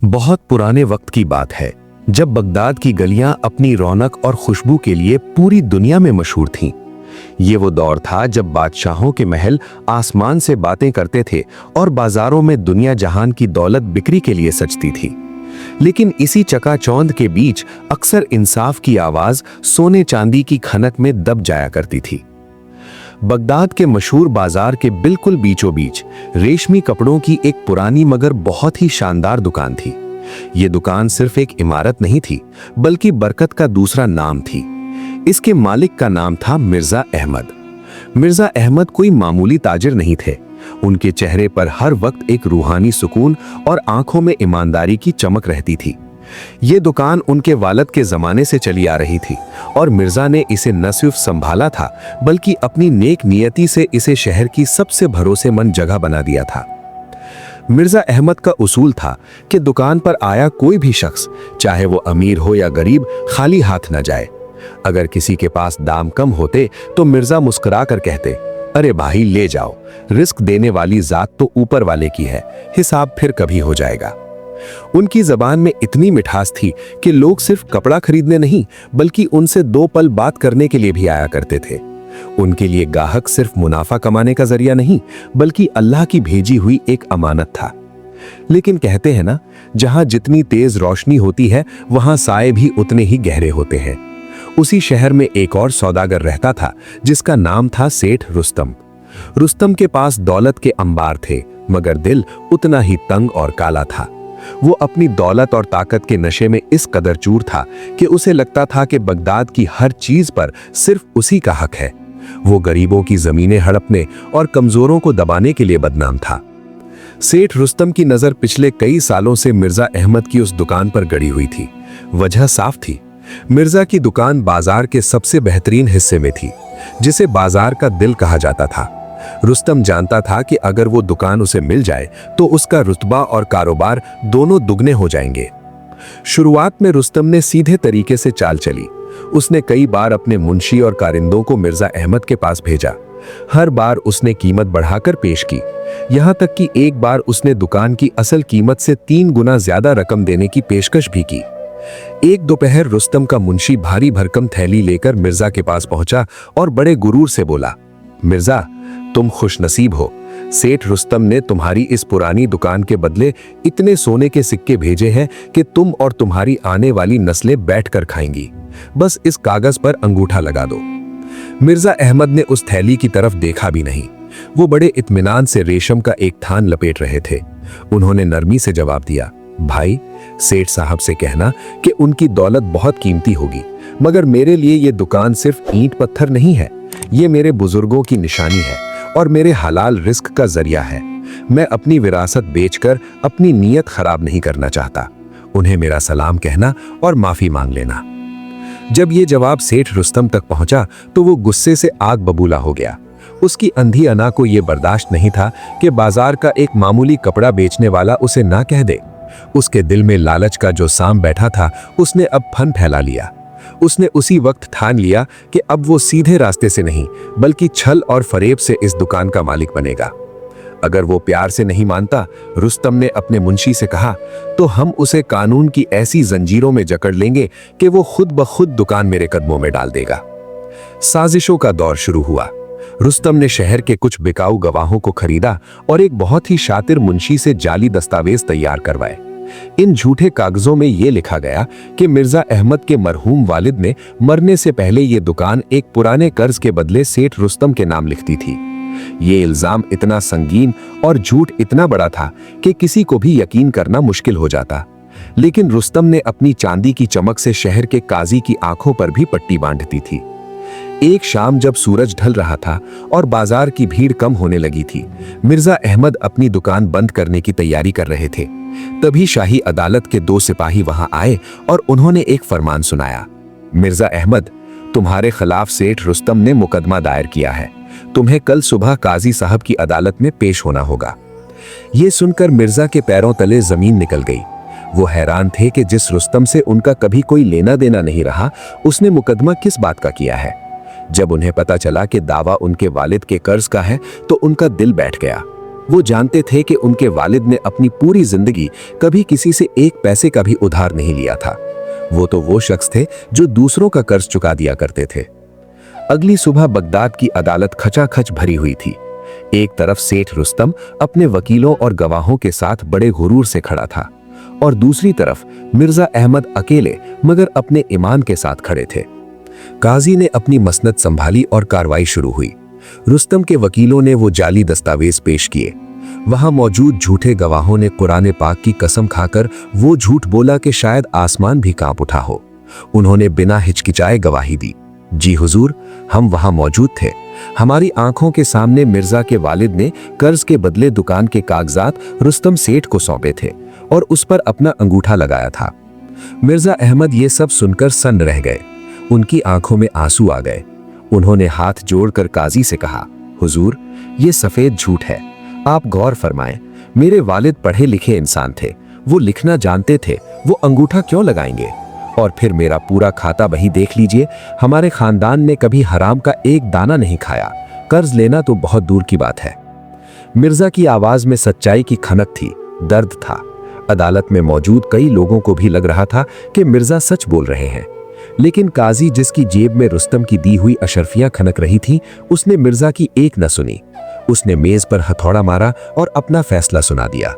बहुत पुराने वक्त की बात है जब बगदाद की गलियां अपनी रौनक और खुशबू के लिए पूरी दुनिया में मशहूर थीं। ये वो दौर था जब बादशाहों के महल आसमान से बातें करते थे और बाजारों में दुनिया जहान की दौलत बिक्री के लिए सजती थी। लेकिन इसी चकाचौंध के बीच अक्सर इंसाफ की आवाज सोने चांदी की खनक में दब जाया करती थी। बगदाद के मशहूर बाजार के बिल्कुल बीचों बीच रेशमी कपड़ों की एक पुरानी मगर बहुत ही शानदार दुकान थी। ये दुकान सिर्फ एक इमारत नहीं थी बल्कि बरकत का दूसरा नाम थी। इसके मालिक का नाम था मिर्जा अहमद। मिर्जा अहमद कोई मामूली ताजिर नहीं थे। उनके चेहरे पर हर वक्त एक रूहानी सुकून और आंखों में ईमानदारी की चमक रहती थी। ये दुकान उनके वालिद के जमाने से चली आ रही थी और मिर्जा ने इसे न सिर्फ संभाला था बल्कि अपनी नेक नियति से इसे शहर की सबसे भरोसेमंद जगह बना दिया था। मिर्जा अहमद का उसूल था कि दुकान पर आया कोई भी शख्स, चाहे वो अमीर हो या गरीब, खाली हाथ न जाए। अगर किसी के पास दाम कम होते तो मिर्जा मुस्कुरा कर कहते, अरे भाई ले जाओ, रिस्क देने वाली जात तो ऊपर वाले की है, हिसाब फिर कभी हो जाएगा। उनकी जबान में इतनी मिठास थी कि लोग सिर्फ कपड़ा खरीदने नहीं बल्कि उनसे दो पल बात करने के लिए भी आया करते थे। उनके लिए गाहक सिर्फ मुनाफा कमाने का जरिया नहीं बल्कि अल्लाह की भेजी हुई एक अमानत था। लेकिन कहते हैं ना, जहां जितनी तेज रोशनी होती है वहां साए भी उतने ही गहरे होते हैं। उसी शहर में एक और सौदागर रहता था जिसका नाम था सेठ रुस्तम। रुस्तम के पास दौलत के अंबार थे मगर दिल उतना ही तंग और काला था। वो अपनी दौलत और ताकत के नशे में इस कदर चूर था कि उसे लगता था कि बगदाद की हर चीज पर सिर्फ उसी का हक है। वो गरीबों की जमीनें हड़पने और कमजोरों को दबाने के लिए बदनाम था। सेठ रुस्तम की नजर पिछले कई सालों से मिर्जा अहमद की उस दुकान पर गड़ी हुई थी। वजह साफ थी, मिर्जा की दुकान बाजार के सबसे बेहतरीन हिस्से में थी, जिसे बाजार का दिल कहा जाता था। रुस्तम जानता था कि अगर वो दुकान उसे मिल जाए तो उसका रुतबा और कारोबार दोनों दुगने हो जाएंगे। शुरुआत में रुस्तम ने सीधे तरीके से चाल चली। उसने कई बार अपने मुंशी और कारिंदों को मिर्जा अहमद के पास भेजा। हर बार उसने कीमत बढ़ाकर पेश की, यहां तक कि एक बार उसने दुकान की असल कीमत से 3 गुना ज्यादा रकम देने की पेशकश भी की। एक दोपहर रुस्तम का मुंशी भारी भरकम थैली लेकर मिर्जा के पास पहुंचा और बड़े गुरूर से बोला, मिर्जा तुम खुशनसीब हो, सेठ रुस्तम ने तुम्हारी इस पुरानी दुकान के बदले इतने सोने के सिक्के भेजे हैं कि तुम और तुम्हारी आने वाली नस्लें बैठकर खाएंगी। बस इस कागज पर अंगूठा लगा दो। मिर्जा अहमद ने उस थैली की तरफ देखा भी नहीं। वो बड़े इत्मीनान से रेशम का एक थान लपेट रहे थे। उन्होंने नरमी से जवाब दिया, भाई सेठ साहब से कहना कि उनकी दौलत बहुत कीमती होगी, मगर मेरे लिए ये दुकान सिर्फ ईंट पत्थर नहीं है, ये मेरे बुजुर्गों की निशानी है और मेरे हलाल रिस्क का जरिया है। मैं अपनी विरासत बेचकर अपनी नीयत खराब नहीं करना चाहता। उन्हें मेरा सलाम कहना और माफी मांग लेना। जब ये जवाब सेठ रुस्तम तक पहुंचा तो वो गुस्से से आग बबूला हो गया। उसकी अंधी अना को यह बर्दाश्त नहीं था कि बाजार का एक मामूली कपड़ा बेचने वाला उसे ना कह दे। उसके दिल में लालच का जो साम बैठा था उसने अब फन फैला लिया। उसने उसी वक्त ठान लिया कि अब वो सीधे रास्ते से नहीं बल्कि छल और फरेब से इस दुकान का मालिक बनेगा। अगर वो प्यार से नहीं मानता, रुस्तम ने अपने मुंशी से कहा, तो हम उसे कानून की ऐसी जंजीरों में जकड़ लेंगे कि वो खुद ब खुद दुकान मेरे कदमों में डाल देगा। साजिशों का दौर शुरू हुआ। रुस्तम ने शहर के कुछ बिकाऊ गवाहों को खरीदा और एक बहुत ही शातिर मुंशी से जाली दस्तावेज तैयार करवाए। इन झूठे कागजों में यह लिखा गया कि मिर्जा अहमद के मरहूम वालिद ने मरने से पहले यह दुकान एक पुराने कर्ज के बदले सेठ रुस्तम के नाम लिखती थी। ये इल्जाम इतना संगीन और झूठ इतना बड़ा था कि किसी को भी यकीन करना मुश्किल हो जाता। लेकिन रुस्तम ने अपनी चांदी की चमक से शहर के काजी की आंखों पर भी पट्टी बांधती थी। एक शाम जब सूरज ढल रहा था और बाजार की भीड़ कम होने लगी थी, मिर्जा अहमद अपनी दुकान बंद करने की तैयारी कर रहे थे। तभी शाही अदालत के 2 सिपाही वहां आए और उन्होंने एक फरमान सुनाया, मिर्जा अहमद, तुम्हारे खिलाफ सेठ रुस्तम ने मुकदमा दायर किया है। तुम्हें कल सुबह काजी साहब की अदालत में पेश होना होगा। ये सुनकर मिर्जा के पैरों तले जमीन निकल गई। वो हैरान थे कि जिस रुस्तम से उनका कभी कोई लेना देना नहीं रहा, उसने मुकदमा किस बात का किया है। जब उन्हें पता चला कि दावा उनके वालिद के कर्ज का है तो उनका दिल बैठ गया। वो जानते थे कि उनके वालिद ने अपनी पूरी जिंदगी कभी किसी से एक पैसे का भी उधार नहीं लिया था। वो शख्स थे जो दूसरों का कर्ज चुका दिया करते थे। अगली सुबह बगदाद की अदालत खचाखच भरी हुई थी। एक तरफ सेठ रुस्तम अपने वकीलों और गवाहों के साथ बड़े गुरूर से खड़ा था और दूसरी तरफ मिर्जा अहमद अकेले मगर अपने ईमान के साथ खड़े थे। काजी ने अपनी मसनद संभाली और कार्रवाई शुरू हुई। रुस्तम के वकीलों ने वो जाली दस्तावेज पेश किए। वहां मौजूद झूठे गवाहों ने कुरान पाक की कसम खाकर वो झूठ बोला कि शायद आसमान भी कांप उठा हो। उन्होंने बिना हिचकिचाए गवाही दी, जी हुजूर, हम वहां मौजूद थे। हमारी आंखों के सामने मिर्जा के वालिद ने कर्ज के बदले दुकान के कागजात रुस्तम सेठ को सौंपे थे और उस पर अपना अंगूठा लगाया था। मिर्जा अहमद ये सब सुनकर सन्न रह गए। उनकी आंखों में आंसू आ गए। उन्होंने हाथ जोड़कर काजी से कहा, हुजूर, ये सफेद झूठ है, आप गौर फरमाएं। मेरे वालिद पढ़े लिखे इंसान थे, वो लिखना जानते थे, वो अंगूठा क्यों लगाएंगे? और फिर मेरा पूरा खाता बही देख लीजिए, हमारे खानदान ने कभी हराम का एक दाना नहीं खाया, कर्ज लेना तो बहुत दूर की बात है। मिर्जा की आवाज में सच्चाई की खनक थी, दर्द था। अदालत में मौजूद कई लोगों को भी लग रहा था कि मिर्जा सच बोल रहे हैं, लेकिन काजी, जिसकी जेब में रुस्तम की दी हुई अशरफियां खनक रही थीं, उसने मिर्जा की एक न सुनी। उसने मेज पर हथौड़ा मारा और अपना फैसला सुना दिया।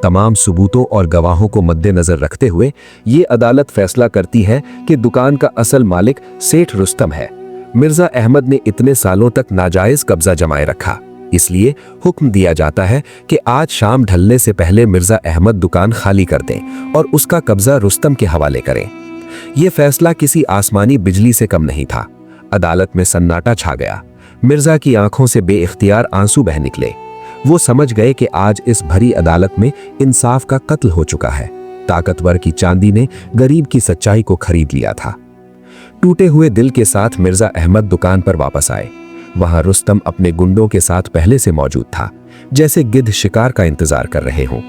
तमाम सबूतों और गवाहों को मद्देनजर रखते हुए ये अदालत फैसला करती है कि दुकान का असल मालिक सेठ रुस्तम है। मिर्जा अहमद ने इतने सालों तक नाजायज कब्जा जमाए रखा, इसलिए हुक्म दिया जाता है कि आज शाम ढलने से पहले मिर्जा अहमद दुकान खाली कर दें और उसका कब्जा रुस्तम के हवाले करें। यह फैसला किसी आसमानी बिजली से कम नहीं था। अदालत में सन्नाटा छा गया। मिर्जा की आंखों से बेइख्तियार आंसू बह निकले। वो समझ गए कि आज इस भरी अदालत में इंसाफ का कत्ल हो चुका है। ताकतवर की चांदी ने गरीब की सच्चाई को खरीद लिया था। टूटे हुए दिल के साथ मिर्जा अहमद दुकान पर वापस आए। वहां रुस्तम अपने गुंडों के साथ पहले से मौजूद था, जैसे गिद्ध शिकार का इंतजार कर रहे हों।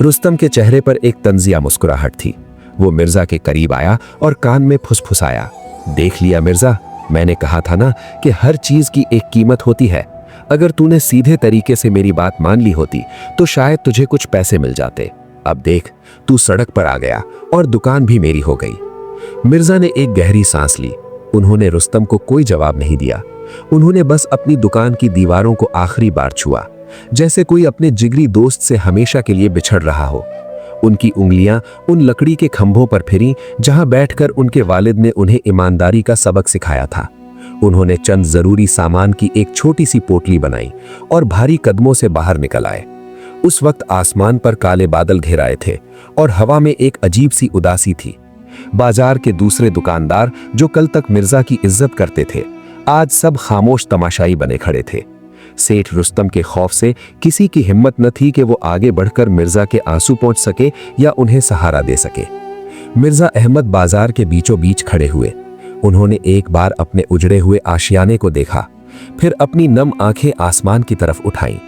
रुस्तम के चेहरे पर एक तंजिया मुस्कुराहट थी। वो मिर्जा के करीब आया और कान में फुसफुसाया, देख लिया मिर्जा, मैंने कहा था ना कि हर चीज की एक कीमत होती है। अगर तूने सीधे तरीके से मेरी बात मान ली होती तो शायद तुझे कुछ पैसे मिल जाते। अब देख, तू सड़क पर आ गया और दुकान भी मेरी हो गई। मिर्जा ने एक गहरी सांस ली। उन्होंने रुस्तम को कोई जवाब नहीं दिया। उन्होंने बस अपनी दुकान की दीवारों को आखिरी बार छुआ, जैसे कोई अपने जिगरी दोस्त से हमेशा के लिए बिछड़ रहा हो। उनकी उंगलियां उन लकड़ी के खंभों पर फिरी जहां बैठकर उनके वालिद ने उन्हें ईमानदारी का सबक सिखाया था। उन्होंने चंद जरूरी सामान की एक छोटी सी पोटली बनाई और भारी कदमों से बाहर निकल आए। उस वक्त आसमान पर काले बादल घेराए थे और हवा में एक अजीब सी उदासी थी। बाजार के दूसरे दुकानदार जो कल तक मिर्जा की इज्जत करते थे, आज सब खामोश तमाशाई बने खड़े थे। सेठ रुस्तम के खौफ से किसी की हिम्मत न थी कि वो आगे बढ़कर मिर्जा के आंसू पहुंच सके या उन्हें सहारा दे सके। मिर्जा अहमद बाजार के बीचों बीच खड़े हुए। उन्होंने एक बार अपने उजड़े हुए आशियाने को देखा, फिर अपनी नम आंखें आसमान की तरफ उठाईं।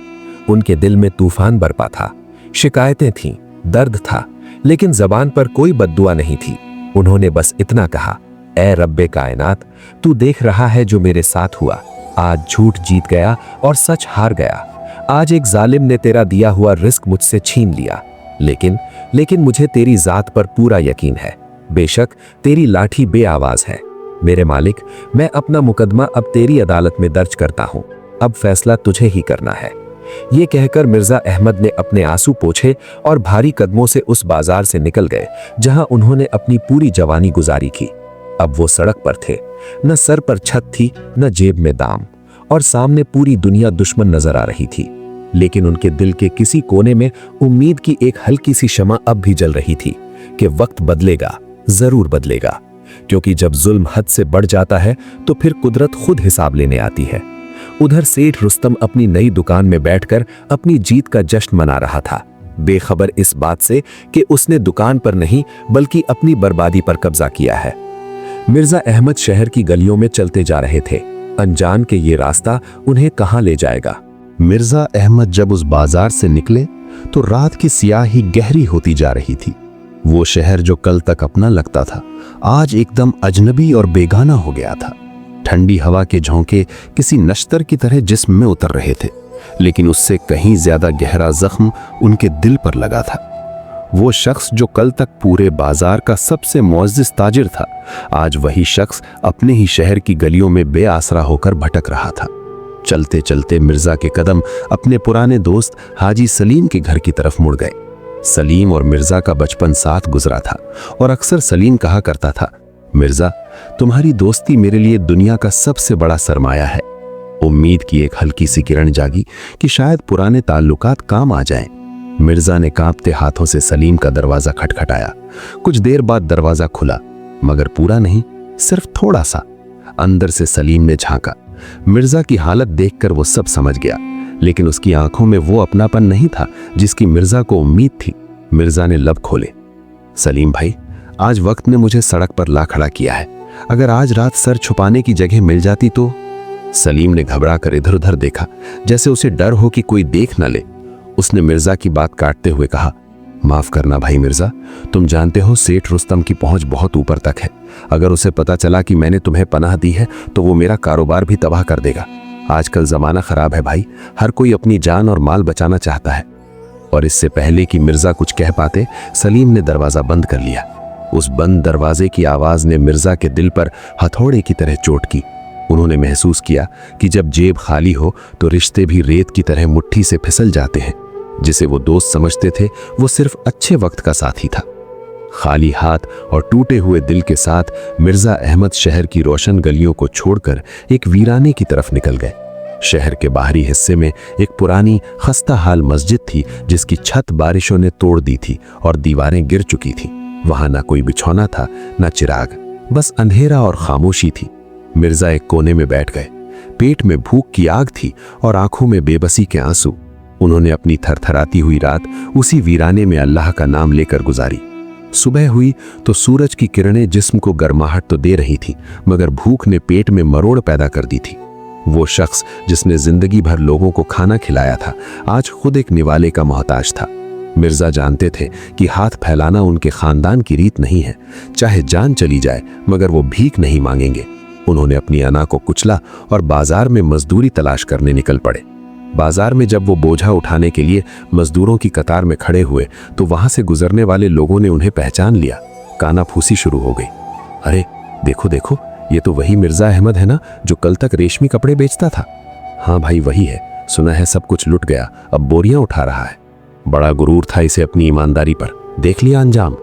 उनके दिल में तूफान बरपा था, शिकायतें थीं, दर्द था, लेकिन जबान पर कोई बद्दुआ नहीं थी। उन्होंने बस इतना कहा, ऐ रब्बे कायनात, तू देख रहा है जो मेरे साथ हुआ। आज झूठ जीत गया और सच हार गया। आज एक जालिम ने तेरा दिया हुआ रिस्क मुझसे छीन लिया, लेकिन मुझे तेरी जात पर पूरा यकीन है। बेशक तेरी लाठी बेआवाज है। मेरे मालिक, मैं अपना मुकदमा अब तेरी अदालत में दर्ज करता हूं। अब फैसला तुझे ही करना है। ये कहकर मिर्जा अहमद ने अपने आंसू पोंछे और भारी कदमों से उस बाजार से निकल गए जहां उन्होंने अपनी पूरी जवानी गुजारी की। अब वो सड़क पर थे, न सर पर छत थी, न जेब में दाम, और सामने पूरी दुनिया दुश्मन नजर आ रही थी। लेकिन उनके दिल के किसी कोने में उम्मीद की एक हल्की सी शमा अब भी जल रही थी कि वक्त बदलेगा, जरूर बदलेगा, क्योंकि जब जुल्म हद से बढ़ जाता है तो फिर कुदरत खुद हिसाब लेने आती है। उधर सेठ रुस्तम अपनी नई दुकान में बैठकर अपनी जीत का जश्न मना रहा था, बेखबर इस बात से कि उसने दुकान पर नहीं बल्कि अपनी बर्बादी पर कब्जा किया है। मिर्जा अहमद शहर की गलियों में चलते जा रहे थे, अनजान के ये रास्ता उन्हें कहां ले जाएगा। मिर्जा अहमद जब उस बाजार से निकले तो रात की स्याही गहरी होती जा रही थी। वो शहर जो कल तक अपना लगता था, आज एकदम अजनबी और बेगाना हो गया था। ठंडी हवा के झोंके किसी नश्तर की तरह जिस्म में उतर रहे थे, लेकिन उससे कहीं ज्यादा गहरा जख्म उनके दिल पर लगा था। वो शख्स जो कल तक पूरे बाजार का सबसे मुअज़्ज़िज़ ताजिर था, आज वही शख्स अपने ही शहर की गलियों में बेआसरा होकर भटक रहा था। चलते चलते मिर्जा के कदम अपने पुराने दोस्त हाजी सलीम के घर की तरफ मुड़ गए। सलीम और मिर्जा का बचपन साथ गुजरा था और अक्सर सलीम कहा करता था, मिर्जा, तुम्हारी दोस्ती मेरे लिए दुनिया का सबसे बड़ा सरमाया है। उम्मीद की एक हल्की सी किरण जागी कि शायद पुराने ताल्लुकात काम आ जाएं। मिर्जा ने कांपते हाथों से सलीम का दरवाजा खटखटाया। कुछ देर बाद दरवाजा खुला, मगर पूरा नहीं, सिर्फ थोड़ा सा। अंदर से सलीम ने झांका। मिर्जा की हालत देखकर वो सब समझ गया, लेकिन उसकी आंखों में वो अपनापन नहीं था जिसकी मिर्जा को उम्मीद थी। मिर्जा ने लब खोले। सलीम भाई, आज वक्त ने मुझे सड़क पर ला खड़ा किया है। अगर आज रात सर छुपाने की जगह मिल जाती तो। सलीम ने घबरा कर इधर उधर देखा, जैसे उसे डर हो कि कोई देख न ले। उसने मिर्जा की बात काटते हुए कहा, माफ करना भाई मिर्जा, तुम जानते हो सेठ रुस्तम की पहुंच बहुत ऊपर तक है। अगर उसे पता चला कि मैंने तुम्हें पनाह दी है तो वो मेरा कारोबार भी तबाह कर देगा। आजकल जमाना खराब है भाई, हर कोई अपनी जान और माल बचाना चाहता है। और इससे पहले कि मिर्जा कुछ कह पाते, सलीम ने दरवाजा बंद कर लिया। उस बंद दरवाजे की आवाज ने मिर्जा के दिल पर हथौड़े की तरह चोट की। उन्होंने महसूस किया कि जब जेब खाली हो तो रिश्ते भी रेत की तरह मुट्ठी से फिसल जाते हैं। जिसे वो दोस्त समझते थे वो सिर्फ अच्छे वक्त का साथी था। खाली हाथ और टूटे हुए दिल के साथ मिर्जा अहमद शहर की रोशन गलियों को छोड़कर एक वीराने की तरफ निकल गए। शहर के बाहरी हिस्से में एक पुरानी खस्ता हाल मस्जिद थी जिसकी छत बारिशों ने तोड़ दी थी और दीवारें गिर चुकी थीं। वहां ना कोई बिछौना था, ना चिराग, बस अंधेरा और खामोशी थी। मिर्जा एक कोने में बैठ गए। पेट में भूख की आग थी और आंखों में बेबसी के आंसू। उन्होंने अपनी थरथराती हुई रात उसी वीराने में अल्लाह का नाम लेकर गुजारी। सुबह हुई तो सूरज की किरणें जिस्म को गर्माहट तो दे रही थी, मगर भूख ने पेट में मरोड़ पैदा कर दी थी। वो शख्स जिसने जिंदगी भर लोगों को खाना खिलाया था, आज खुद एक निवाले का मोहताज था। मिर्जा जानते थे कि हाथ फैलाना उनके खानदान की रीत नहीं है। चाहे जान चली जाए मगर वो भीख नहीं मांगेंगे। उन्होंने अपनी अना को कुचला और बाजार में मजदूरी तलाश करने निकल पड़े। बाजार में जब वो बोझा उठाने के लिए मजदूरों की कतार में खड़े हुए तो वहां से गुजरने वाले लोगों ने उन्हें पहचान लिया। कानाफूसी शुरू हो गई। अरे देखो देखो, ये तो वही मिर्जा अहमद है ना जो कल तक रेशमी कपड़े बेचता था। हाँ भाई वही है, सुना है सब कुछ लुट गया, अब बोरियां उठा रहा है। बड़ा गुरूर था इसे अपनी ईमानदारी पर, देख लिया अंजाम।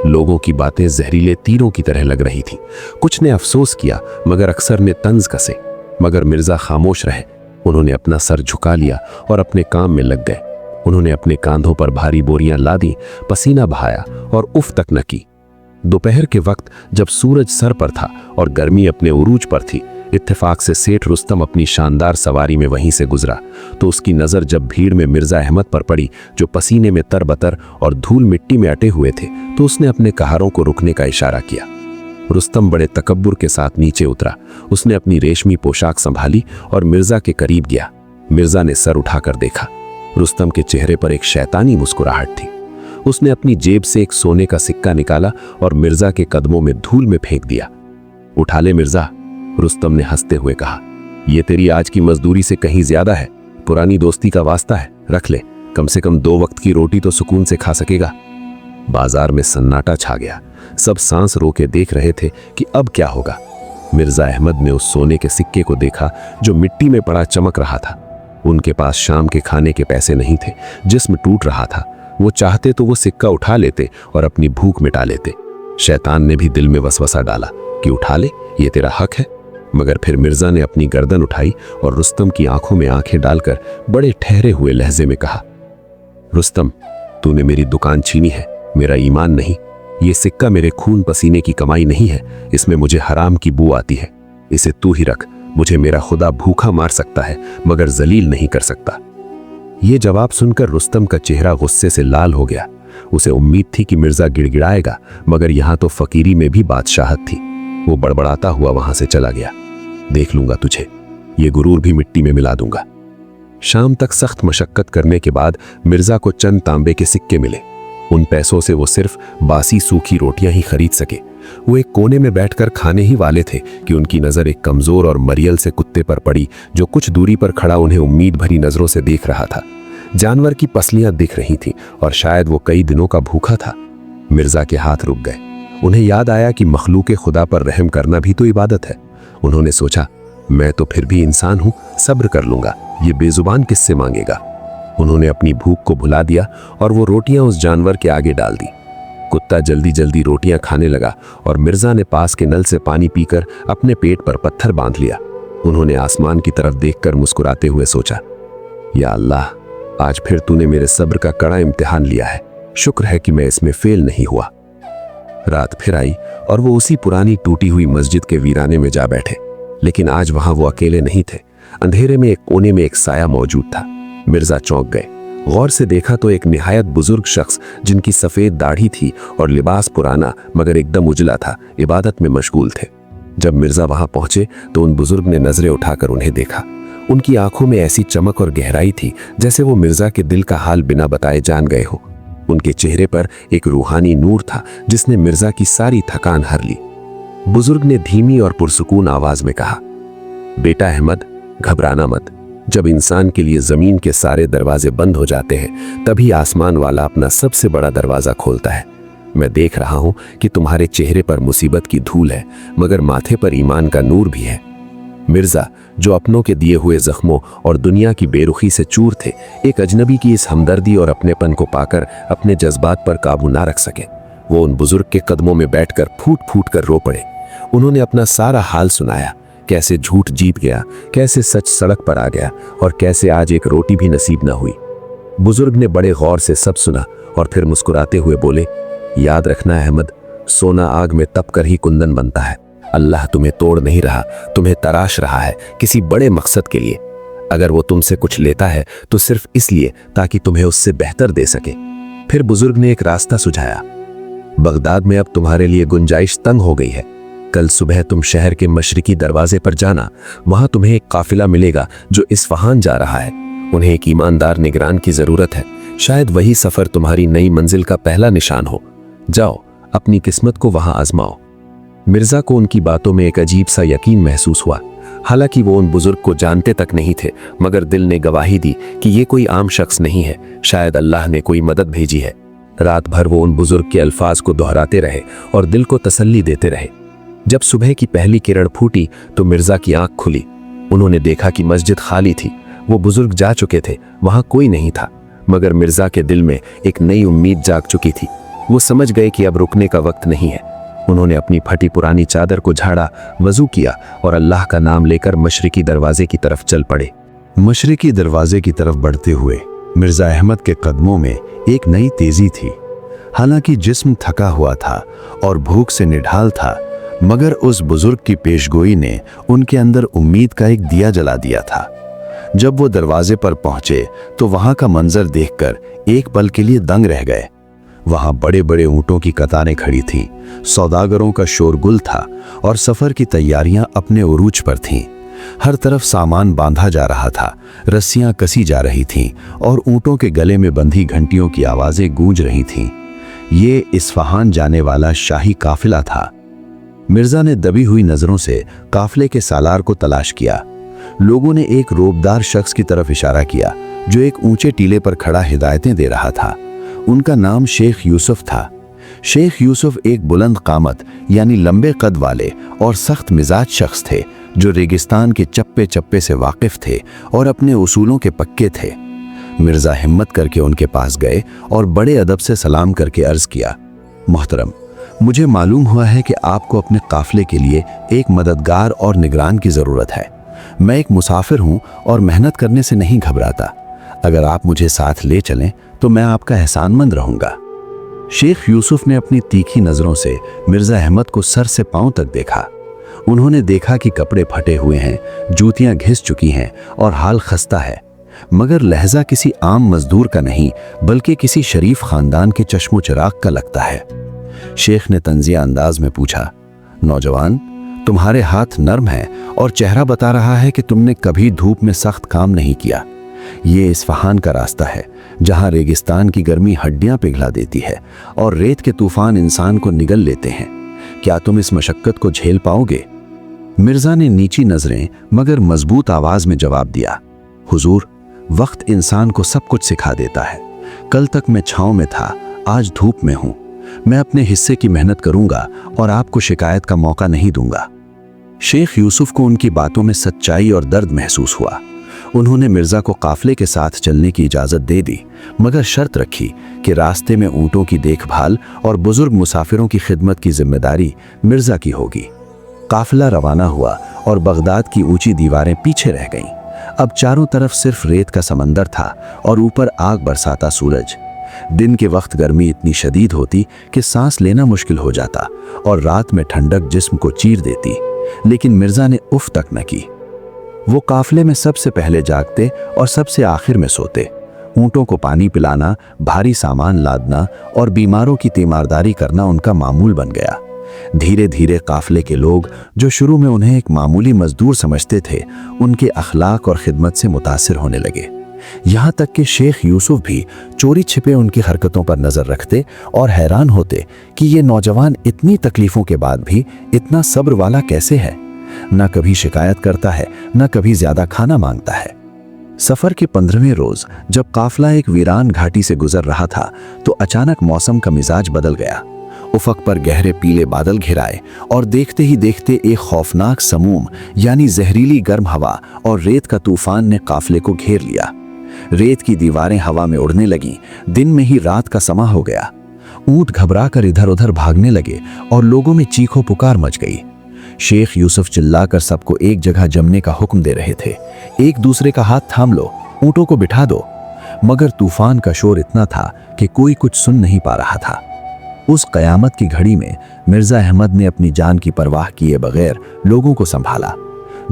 लोगों की बातें जहरीले तीरों की तरह लग रही थी। कुछ ने अफसोस किया मगर अक्सर ने तंज कसे, मगर मिर्जा खामोश रहे। उन्होंने अपना सर झुका लिया और अपने काम में लग गए। उन्होंने अपने कांधों पर भारी बोरियां लादी, पसीना बहाया और उफ तक न की। दोपहर के वक्त जब सूरज सर पर था और गर्मी अपने उरूज पर थी, इत्तेफाक से सेठ रुस्तम अपनी शानदार सवारी में वहीं से गुजरा तो उसकी नज़र जब भीड़ में मिर्जा अहमद पर पड़ी जो पसीने में तरबतर और धूल मिट्टी में अटे हुए थे, तो उसने अपने कहारों को रुकने का इशारा किया। रुस्तम बड़े तकब्बुर के साथ नीचे उतरा। उसने अपनी रेशमी पोशाक संभाली और मिर्जा के करीब गया। मिर्जा ने सर उठाकर देखा। रुस्तम के चेहरे पर एक शैतानी मुस्कुराहट थी। उसने अपनी जेब से एक सोने का सिक्का निकाला और मिर्जा के कदमों में धूल में फेंक दिया। उठा ले मिर्जा, रुस्तम ने हंसते हुए कहा। यह तेरी आज की मजदूरी से कहीं ज्यादा है। पुरानी दोस्ती का वास्ता है, रख ले। कम से कम 2 वक्त की रोटी तो सुकून से खा सकेगा। बाजार में सन्नाटा छा गया। सब सांस रोके देख रहे थे कि अब क्या होगा। मिर्जा अहमद ने उस सोने के सिक्के को देखा जो मिट्टी में पड़ा चमक रहा था। उनके पास शाम के खाने के पैसे नहीं थे, जिस्म टूट रहा था। वो चाहते तो वो सिक्का उठा लेते और अपनी भूख मिटा लेते। शैतान ने भी दिल में वसवसा डाला कि उठा ले, ये तेरा हक है। मगर फिर मिर्जा ने अपनी गर्दन उठाई और रुस्तम की आंखों में आंखें डालकर बड़े ठहरे हुए लहजे में कहा, रुस्तम, तूने मेरी दुकान छीनी है, मेरा ईमान नहीं। ये सिक्का मेरे खून पसीने की कमाई नहीं है, इसमें मुझे हराम की बू आती है। इसे तू ही रख। मुझे मेरा खुदा भूखा मार सकता है मगर जलील नहीं कर सकता। ये जवाब सुनकर रुस्तम का चेहरा गुस्से से लाल हो गया। उसे उम्मीद थी कि मिर्जा गिड़गिड़ाएगा, मगर यहां तो फकीरी में भी बादशाहत थी। वो बड़बड़ाता हुआ वहां से चला गया। देख लूंगा तुझे, ये गुरूर भी मिट्टी में मिला दूंगा। शाम तक सख्त मशक्कत करने के बाद मिर्जा को चंद तांबे के सिक्के मिले। उन पैसों से वो सिर्फ बासी सूखी रोटियां ही खरीद सके, वो एक कोने में बैठकर खाने ही वाले थे कि उनकी नजर एक कमजोर और मरियल से कुत्ते पर पड़ी, जो कुछ दूरी पर खड़ा उन्हें उम्मीद भरी नजरों से देख रहा था। जानवर की पसलियां दिख रही थीं और शायद वो कई दिनों का भूखा था। मिर्जा के हाथ रुक गए। उन्हें याद आया कि मखलूक खुदा पर रहम करना भी तो इबादत है। उन्होंने सोचा, मैं तो फिर भी इंसान हूं, सब्र कर लूंगा, ये बेजुबान किससे मांगेगा। उन्होंने अपनी भूख को भुला दिया और वो रोटियां उस जानवर के आगे डाल दी। कुत्ता जल्दी जल्दी रोटियां खाने लगा और मिर्जा ने पास के नल से पानी पीकर अपने पेट पर पत्थर बांध लिया। उन्होंने आसमान की तरफ देखकर मुस्कुराते हुए सोचा, या अल्लाह, आज फिर तूने मेरे सब्र का कड़ा इम्तिहान लिया है। शुक्र है कि मैं इसमें फेल नहीं हुआ। रात फिर आई और वो उसी पुरानी टूटी हुई मस्जिद के वीराने में जा बैठे। लेकिन आज वहां वो अकेले नहीं थे। अंधेरे में एक कोने में एक साया मौजूद था। मिर्जा चौंक गए। गौर से देखा तो एक निहायत बुजुर्ग शख्स, जिनकी सफेद दाढ़ी थी और लिबास पुराना मगर एकदम उजला था, इबादत में मशगूल थे। जब मिर्जा वहां पहुंचे तो उन बुजुर्ग ने नजरें उठाकर उन्हें देखा। उनकी आंखों में ऐसी चमक और गहराई थी जैसे वो मिर्जा के दिल का हाल बिना बताए जान गए हो। उनके चेहरे पर एक रूहानी नूर था जिसने मिर्जा की सारी थकान हर ली। बुजुर्ग ने धीमी और पुरसुकून आवाज में कहा, बेटा अहमद, घबराना मत। जब इंसान के लिए जमीन के सारे दरवाजे बंद हो जाते हैं, तभी आसमान वाला अपना सबसे बड़ा दरवाजा खोलता है। मैं देख रहा हूं कि तुम्हारे चेहरे पर मुसीबत की धूल है, मगर माथे पर ईमान का नूर भी है। मिर्जा, जो अपनों के दिए हुए जख्मों और दुनिया की बेरुखी से चूर थे, एक अजनबी की इस हमदर्दी और अपनेपन को पाकर अपने जज्बात पर काबू ना रख सके। वो उन बुजुर्ग के कदमों में बैठकर फूट फूट कर रो पड़े। उन्होंने अपना सारा हाल सुनाया, कैसे झूठ जीत गया, कैसे सच सड़क पर आ गया और कैसे आज एक रोटी भी नसीब न हुई। बुजुर्ग ने बड़े गौर से सब सुना और फिर मुस्कुराते हुए बोले, याद रखना अहमद, सोना आग में तप कर ही कुंदन बनता है। अल्लाह तुम्हें तोड़ नहीं रहा, तुम्हें तराश रहा है किसी बड़े मकसद के लिए। अगर वो तुमसे कुछ लेता है तो सिर्फ इसलिए ताकि तुम्हें उससे बेहतर दे सके। फिर बुजुर्ग ने एक रास्ता सुझाया, बगदाद में अब तुम्हारे लिए गुंजाइश तंग हो गई है। कल सुबह तुम शहर के मशरिकी दरवाजे पर जाना। वहां तुम्हें एक काफिला मिलेगा जो इस्फहान जा रहा है। उन्हें एक ईमानदार निगरान की जरूरत है। शायद वही सफर तुम्हारी नई मंजिल का पहला निशान हो। जाओ, अपनी किस्मत को वहां आजमाओ। मिर्जा को उनकी बातों में एक अजीब सा यकीन महसूस हुआ। हालांकि वो उन बुजुर्ग को जानते तक नहीं थे, मगर दिल ने गवाही दी कि ये कोई आम शख्स नहीं है, शायद अल्लाह ने कोई मदद भेजी है। रात भर वो उन बुजुर्ग के अल्फाज को दोहराते रहे और दिल को तसल्ली देते रहे। जब सुबह की पहली किरण फूटी तो मिर्जा की आंख खुली। उन्होंने देखा कि मस्जिद खाली थी। वो बुजुर्ग जा चुके थे, वहां कोई नहीं था। मगर मिर्जा के दिल में एक नई उम्मीद जाग चुकी थी। वो समझ गए कि अब रुकने का वक्त नहीं है। उन्होंने अपनी फटी पुरानी चादर को झाड़ा, वजू किया और अल्लाह का नाम लेकर मशरिकी दरवाजे की तरफ चल पड़े। मशरिकी दरवाजे की तरफ बढ़ते हुए मिर्जा अहमद के कदमों में एक नई तेजी थी। हालांकि जिस्म थका हुआ था और भूख से निढाल था, मगर उस बुजुर्ग की पेशगोई ने उनके अंदर उम्मीद का एक दिया जला दिया था। जब वो दरवाजे पर पहुंचे तो वहां का मंजर देखकर एक पल के लिए दंग रह गए। वहां बड़े बड़े ऊंटों की कतारें खड़ी थीं, सौदागरों का शोरगुल था और सफर की तैयारियां अपने उरूज पर थीं। हर तरफ सामान बांधा जा रहा था, रस्सियां कसी जा रही थीं और ऊंटों के गले में बंधी घंटियों की आवाजें गूंज रही थीं। ये इस्फहान जाने वाला शाही काफिला था। मिर्जा ने दबी हुई नजरों से काफिले के सालार को तलाश किया। लोगों ने एक रोबदार शख्स की तरफ इशारा किया जो एक ऊंचे टीले पर खड़ा हिदायतें दे रहा था। उनका नाम शेख यूसुफ था। शेख यूसुफ एक बुलंद कामत यानी लंबे कद वाले और सख्त मिजाज शख्स थे जो रेगिस्तान के चप्पे चप्पे से वाकिफ थे और अपने उसूलों के पक्के थे। मिर्जा हिम्मत करके उनके पास गए और बड़े अदब से सलाम करके अर्ज किया, मोहतरम, मुझे मालूम हुआ है कि आपको अपने काफिले के लिए एक मददगार और निगरान की ज़रूरत है। मैं एक मुसाफिर हूँ और मेहनत करने से नहीं घबराता। अगर आप मुझे साथ ले चलें तो मैं आपका एहसानमंद रहूँगा। शेख यूसुफ ने अपनी तीखी नज़रों से मिर्जा अहमद को सर से पांव तक देखा। उन्होंने देखा कि कपड़े फटे हुए हैं, जूतियां घिस चुकी हैं और हाल खस्ता है, मगर लहजा किसी आम मजदूर का नहीं बल्कि किसी शरीफ खानदान के चश्मो चिराग का लगता है। शेख ने तंजिया अंदाज में पूछा, नौजवान, तुम्हारे हाथ नर्म हैं और चेहरा बता रहा है कि तुमने कभी धूप में सख्त काम नहीं किया। ये इस्फहान का रास्ता है जहां रेगिस्तान की गर्मी हड्डियां पिघला देती है और रेत के तूफान इंसान को निगल लेते हैं। क्या तुम इस मशक्कत को झेल पाओगे? मिर्जा ने नीची नजरें मगर मजबूत आवाज में जवाब दिया, हुजूर, वक्त इंसान को सब कुछ सिखा देता है। कल तक मैं छांव में था, आज धूप में हूं। मैं अपने हिस्से की मेहनत करूंगा और आपको शिकायत का मौका नहीं दूंगा। शेख यूसुफ को उनकी बातों में सच्चाई और दर्द महसूस हुआ। उन्होंने मिर्जा को काफले के साथ चलने की इजाजत दे दी, मगर शर्त रखी कि रास्ते में ऊंटों की देखभाल और बुजुर्ग मुसाफिरों की खिदमत की जिम्मेदारी मिर्जा की होगी। काफिला रवाना हुआ और बगदाद की ऊंची दीवारें पीछे रह गईं। अब चारों तरफ सिर्फ रेत का समंदर था और ऊपर आग बरसाता सूरज। दिन के वक्त गर्मी इतनी शदीद होती कि सांस लेना मुश्किल हो जाता और रात में ठंडक जिस्म को चीर देती, लेकिन मिर्जा ने उफ तक न की। वो काफले में सबसे पहले जागते और सबसे आखिर में सोते। ऊंटों को पानी पिलाना, भारी सामान लादना और बीमारों की तीमारदारी करना उनका मामूल बन गया। धीरे धीरे काफले के लोग, जो शुरू में उन्हें एक मामूली मजदूर समझते थे, उनके अखलाक और खिदमत से मुतासिर होने लगे। यहाँ तक कि शेख यूसुफ भी चोरी छिपे उनकी हरकतों पर नजर रखते और हैरान होते कि ये नौजवान इतनी तकलीफों के बाद भी इतना सब्र वाला कैसे है। न कभी शिकायत करता है, न कभी ज्यादा खाना मांगता है। सफर के 15वें रोज जब काफला एक वीरान घाटी से गुजर रहा था तो अचानक मौसम का मिजाज बदल गया। उफक पर गहरे पीले बादल घिराए और देखते ही देखते एक खौफनाक समूम यानी जहरीली गर्म हवा और रेत का तूफान ने काफले को घेर लिया। रेत की दीवारें हवा में उड़ने लगीं। दिन में ही रात का समा हो गया। ऊंट घबराकर इधर उधर भागने लगे और लोगों में चीखो पुकार मच गई। शेख यूसुफ चिल्लाकर सबको एक जगह जमने का हुक्म दे रहे थे। एक दूसरे का हाथ थाम लो, ऊंटों को बिठा दो। मगर तूफान का शोर इतना था कि कोई कुछ सुन नहीं पा रहा था। उस कयामत की घड़ी में मिर्जा अहमद ने अपनी जान की परवाह किए बगैर लोगों को संभाला।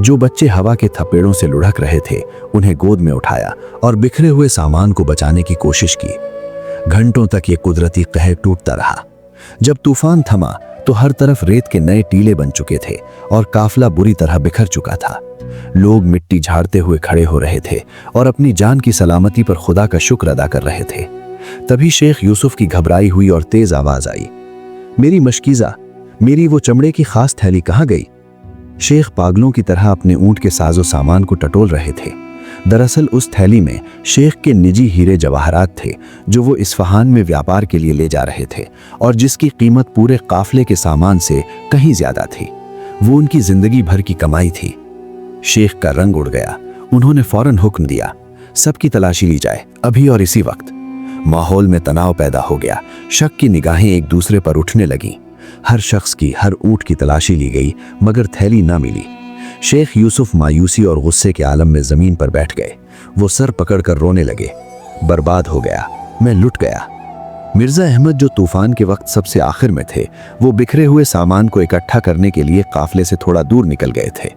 जो बच्चे हवा के थपेड़ों से लुढ़क रहे थे उन्हें गोद में उठाया और बिखरे हुए सामान को बचाने की कोशिश की। घंटों तक ये कुदरती कहर टूटता रहा। जब तूफान थमा तो हर तरफ रेत के नए टीले बन चुके थे और काफला बुरी तरह बिखर चुका था। लोग मिट्टी झाड़ते हुए खड़े हो रहे थे और अपनी जान की सलामती पर खुदा का शुक्र अदा कर रहे थे। तभी शेख यूसुफ की घबराई हुई और तेज आवाज आई, मेरी मशकीज़ा, मेरी वो चमड़े की खास थैली कहाँ गई? शेख पागलों की तरह अपने ऊंट के साजो सामान को टटोल रहे थे। दरअसल उस थैली में शेख के निजी हीरे जवाहरात थे जो वो इस्फहान में व्यापार के लिए ले जा रहे थे और जिसकी कीमत पूरे काफले के सामान से कहीं ज्यादा थी। वो उनकी जिंदगी भर की कमाई थी। शेख का रंग उड़ गया। उन्होंने फौरन हुक्म दिया, सबकी तलाशी ली जाए, अभी और इसी वक्त। माहौल में तनाव पैदा हो गया। शक की निगाहें एक दूसरे पर उठने लगीं। हर शख्स की, हर ऊंट की तलाशी ली गई मगर थैली ना मिली। शेख यूसुफ मायूसी और गुस्से के आलम में जमीन पर बैठ गए। वो सर पकड़कर रोने लगे, बर्बाद हो गया, मैं लुट गया। मिर्जा अहमद जो तूफान के वक्त सबसे आखिर में थे, वो बिखरे हुए सामान को इकट्ठा करने के लिए काफले से थोड़ा दूर निकल गए थे।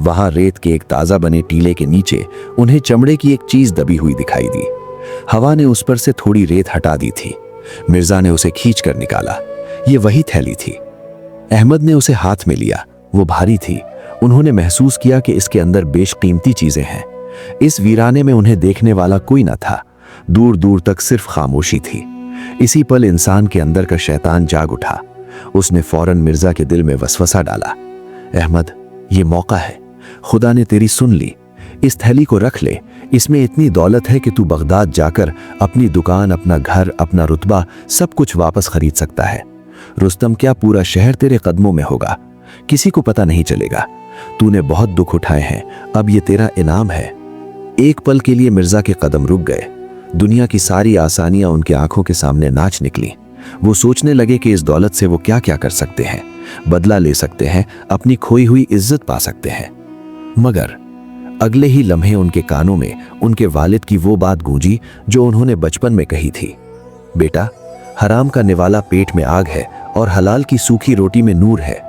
वहां रेत के एक ताजा बने टीले के नीचे उन्हें चमड़े की एक चीज दबी हुई दिखाई दी। हवा ने उस पर से थोड़ी रेत हटा दी थी। मिर्जा ने उसे खींच कर निकाला। ये वही थैली थी। अहमद ने उसे हाथ में लिया। वो भारी थी। उन्होंने महसूस किया कि इसके अंदर बेशकीमती चीजें हैं। इस वीराने में उन्हें देखने वाला कोई न था। दूर दूर तक सिर्फ खामोशी थी। इसी पल इंसान के अंदर का शैतान जाग उठा। उसने फौरन मिर्जा के दिल में वसवसा डाला, अहमद, ये मौका है। खुदा ने तेरी सुन ली। इस थैली को रख ले। इसमें इतनी दौलत है कि तू बगदाद जाकर अपनी दुकान, अपना घर, अपना रुतबा सब कुछ वापस खरीद सकता है। रुस्तम क्या, पूरा शहर तेरे कदमों में होगा। किसी को पता नहीं चलेगा। तूने बहुत दुख उठाए हैं, अब ये तेरा इनाम है। एक पल के लिए मिर्जा के कदम रुक गए। दुनिया की सारी आसानियां उनके आंखों के सामने नाच निकली। वो सोचने लगे कि इस दौलत से वो क्या क्या कर सकते हैं। बदला ले सकते हैं, अपनी खोई हुई इज्जत पा सकते हैं। मगर अगले ही लम्हे उनके कानों में उनके वालिद की वो बात गूंजी जो उन्होंने बचपन में कही थी, बेटा, हराम का निवाला पेट में आग है और हलाल की सूखी रोटी में नूर है।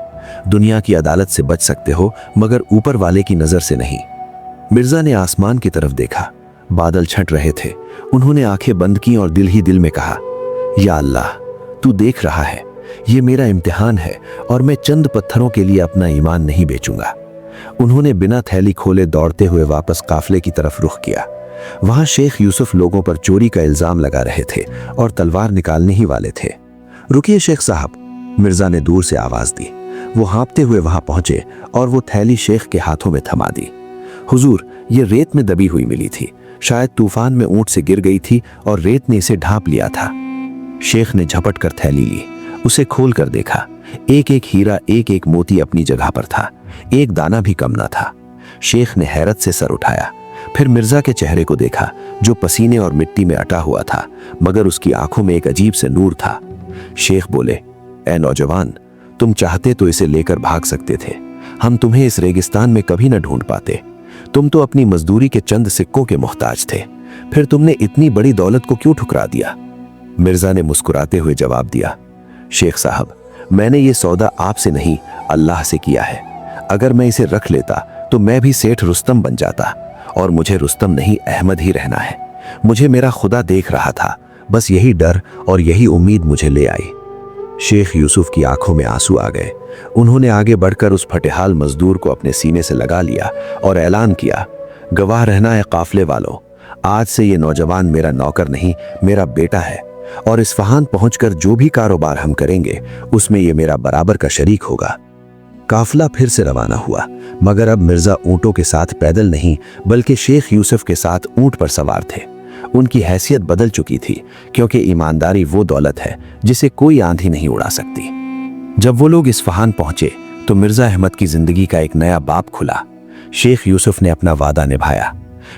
दुनिया की अदालत से बच सकते हो मगर ऊपर वाले की नजर से नहीं। मिर्जा ने आसमान की तरफ देखा। बादल छंट रहे थे। उन्होंने आंखें बंद की और दिल ही दिल में कहा, या अल्लाह, तू देख रहा है, ये मेरा इम्तिहान है और मैं चंद पत्थरों के लिए अपना ईमान नहीं बेचूंगा। उन्होंने बिना थैली खोले दौड़ते हुए वापस काफले की तरफ रुख किया। वहां शेख यूसुफ लोगों पर चोरी का इल्जाम लगा रहे थे और तलवार निकालने ही वाले थे। रुकिए शेख साहब, मिर्जा ने दूर से आवाज दी। वो हाँपते हुए वहां पहुंचे और वो थैली शेख के हाथों में थमा दी। हुजूर, ये रेत में दबी हुई मिली थी, शायद तूफान में ऊंट से गिर गई थी और रेत ने इसे ढांप लिया था। शेख ने झपट कर थैली ली, उसे खोल कर देखा। एक एक हीरा, एक एक मोती अपनी जगह पर था, एक दाना भी कम न था। शेख ने हैरत से सर उठाया, फिर मिर्जा के चेहरे को देखा जो पसीने और मिट्टी में अटा हुआ था, मगर उसकी आंखों में एक अजीब से नूर था। शेख बोले, ए नौजवान, तुम चाहते तो इसे लेकर भाग सकते थे, हम तुम्हें इस रेगिस्तान में कभी न ढूंढ पाते। तुम तो अपनी मजदूरी के चंद सिक्कों के मोहताज थे, फिर तुमने इतनी बड़ी दौलत को क्यों ठुकरा दिया? मिर्जा ने मुस्कुराते हुए जवाब दिया, शेख साहब, मैंने ये सौदा आपसे नहीं अल्लाह से किया है। अगर मैं इसे रख लेता तो मैं भी सेठ रुस्तम बन जाता, और मुझे रुस्तम नहीं अहमद ही रहना है। मुझे मेरा खुदा देख रहा था, बस यही डर और यही उम्मीद मुझे ले आई। शेख यूसुफ की आंखों में आंसू आ गए। उन्होंने आगे बढ़कर उस फटेहाल मजदूर को अपने सीने से लगा लिया और ऐलान किया, गवाह रहना है काफले वालों, आज से ये नौजवान मेरा नौकर नहीं, मेरा बेटा है, और इस्फहान पहुंचकर जो भी कारोबार हम करेंगे उसमें ये मेरा बराबर का शरीक होगा। काफिला फिर से रवाना हुआ, मगर अब मिर्जा ऊंटों के साथ पैदल नहीं बल्कि शेख यूसुफ के साथ ऊंट पर सवार थे। उनकी हैसियत बदल चुकी थी, क्योंकि ईमानदारी वो दौलत है जिसे कोई आंधी नहीं उड़ा सकती। जब वो लोग इस्फहान पहुंचे तो मिर्जा अहमद की जिंदगी का एक नया बाब खुला। शेख यूसुफ ने अपना वादा निभाया।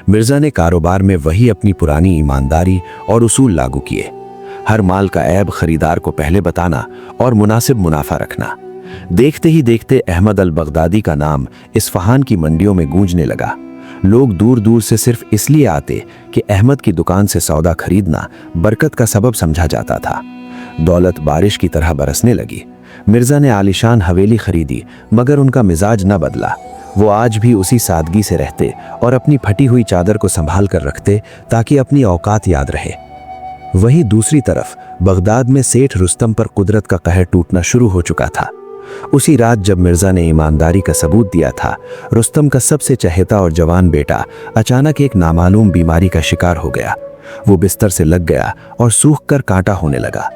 मिर्जा ने कारोबार में वही अपनी पुरानी ईमानदारी और उसूल लागू किए। हर माल का ऐब खरीदार को पहले बताना और मुनासिब मुनाफा रखना। देखते ही देखते अहमद अल बगदादी का नाम इस्फहान की मंडियों में गूंजने लगा। लोग दूर दूर से सिर्फ इसलिए आते कि अहमद की दुकान से सौदा खरीदना बरकत का सबब समझा जाता था। दौलत बारिश की तरह बरसने लगी। मिर्जा ने आलिशान हवेली खरीदी, मगर उनका मिजाज न बदला। वो आज भी उसी सादगी से रहते और अपनी फटी हुई चादर को संभाल कर रखते ताकि अपनी औकात याद रहे। वहीं दूसरी तरफ बगदाद में सेठ रुस्तम पर कुदरत का कहर टूटना शुरू हो चुका था। उसी रात जब मिर्जा ने ईमानदारी का सबूत दिया था, रुस्तम का सबसे चहेता और जवान बेटा अचानक एक नामालूम बीमारी का शिकार हो गया। वो बिस्तर से लग गया और सूख कर कांटा होने लगा।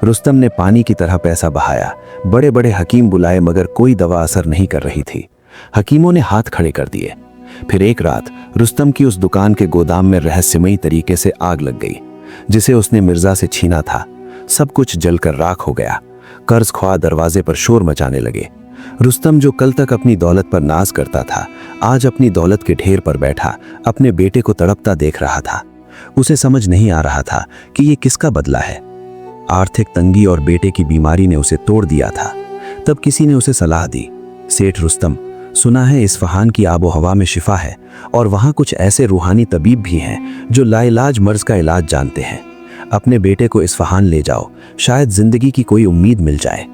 रुस्तम ने पानी की तरह पैसा बहाया, बड़े बड़े हकीम बुलाए, मगर कोई दवा असर नहीं कर रही थी। हकीमों ने हाथ खड़े कर दिए। फिर एक रात रुस्तम की उस दुकान के गोदाम में रहस्यमयी तरीके से आग लग गई, जिसे उसने मिर्जा से छीना था। सब कुछ जलकर राख हो गया। कर्ज ख्वाह दरवाजे पर शोर मचाने लगे। रुस्तम, जो कल तक अपनी दौलत पर नाज करता था, आज अपनी दौलत के ढेर पर बैठा अपने बेटे को तड़पता देख रहा था। उसे समझ नहीं आ रहा था कि ये किसका बदला है। आर्थिक तंगी और बेटे की बीमारी ने उसे तोड़ दिया था। तब किसी ने उसे सलाह दी, सेठ रुस्तम, सुना है इस्फहान की आबो हवा में शिफा है और वहां कुछ ऐसे रूहानी तबीब भी हैं जो लाइलाज मर्ज का इलाज जानते हैं। अपने बेटे को इस्फहान ले जाओ, शायद जिंदगी की कोई उम्मीद मिल जाए।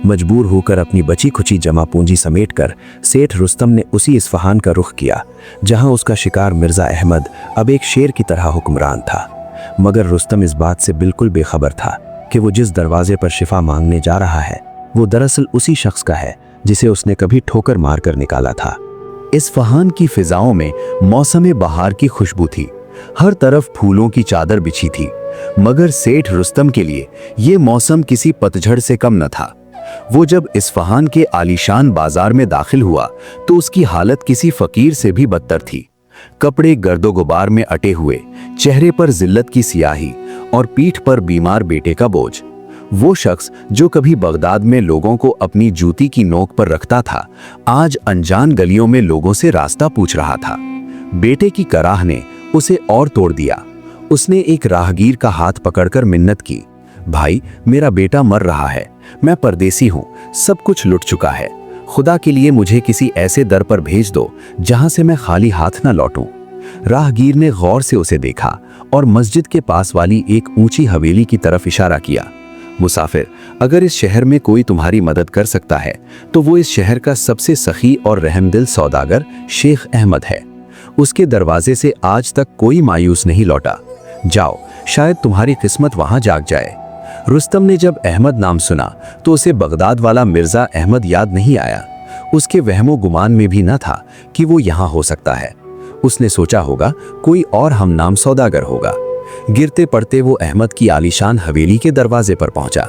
मजबूर होकर अपनी बची खुची जमा पूंजी समेटकर सेठ रुस्तम ने उसी इस्फहान का रुख किया, जहां उसका शिकार मिर्जा अहमद अब एक शेर की तरह हुक्मरान था। मगर रुस्तम इस बात से बिल्कुल बेखबर था कि वो जिस दरवाजे पर शिफा मांगने जा रहा है वो दरअसल उसी शख्स का है जिसे उसने कभी ठोकर मारकर निकाला था। इस्फहान की फिजाओं में मौसम बहार की खुशबू थी। हर तरफ फूलों की चादर बिछी थी, मगर सेठ रुस्तम के लिए ये मौसम किसी पतझड़ से कम न था। वो जब इस्फहान के आलीशान बाजार में दाखिल हुआ तो उसकी हालत किसी फकीर से भी बदतर थी। कपड़े गर्दो गुबार में अटे हुए, चेहरे पर जिल्लत की सियाही और पीठ पर बीमार बेटे का बोझ। वो शख्स जो कभी बगदाद में लोगों को अपनी जूती की नोक पर रखता था, आज अनजान गलियों में लोगों से रास्ता पूछ रहा था। बेटे की कराह ने उसे और तोड़ दिया। उसने एक राहगीर का हाथ पकड़कर मिन्नत की, भाई, मेरा बेटा मर रहा है, मैं परदेसी हूँ, सब कुछ लुट चुका है, खुदा के लिए मुझे किसी ऐसे दर पर भेज दो जहां से मैं खाली हाथ न लौटूं। राहगीर ने गौर से उसे देखा और मस्जिद के पास वाली एक ऊंची हवेली की तरफ इशारा किया। मुसाफिर, अगर इस शहर में कोई तुम्हारी मदद कर सकता है तो वो इस शहर का सबसे सखी और रहमदिल सौदागर शेख अहमद है। उसके दरवाजे से आज तक कोई मायूस नहीं लौटा। जाओ, शायद तुम्हारी किस्मत वहां जाग जाए। रुस्तम ने जब अहमद नाम सुना तो उसे बगदाद वाला मिर्जा अहमद याद नहीं आया। उसके वहमो गुमान में भी न था कि वो यहाँ हो सकता है। उसने सोचा होगा कोई और हम नाम सौदागर होगा। गिरते पड़ते वो अहमद की आलीशान हवेली के दरवाजे पर पहुंचा।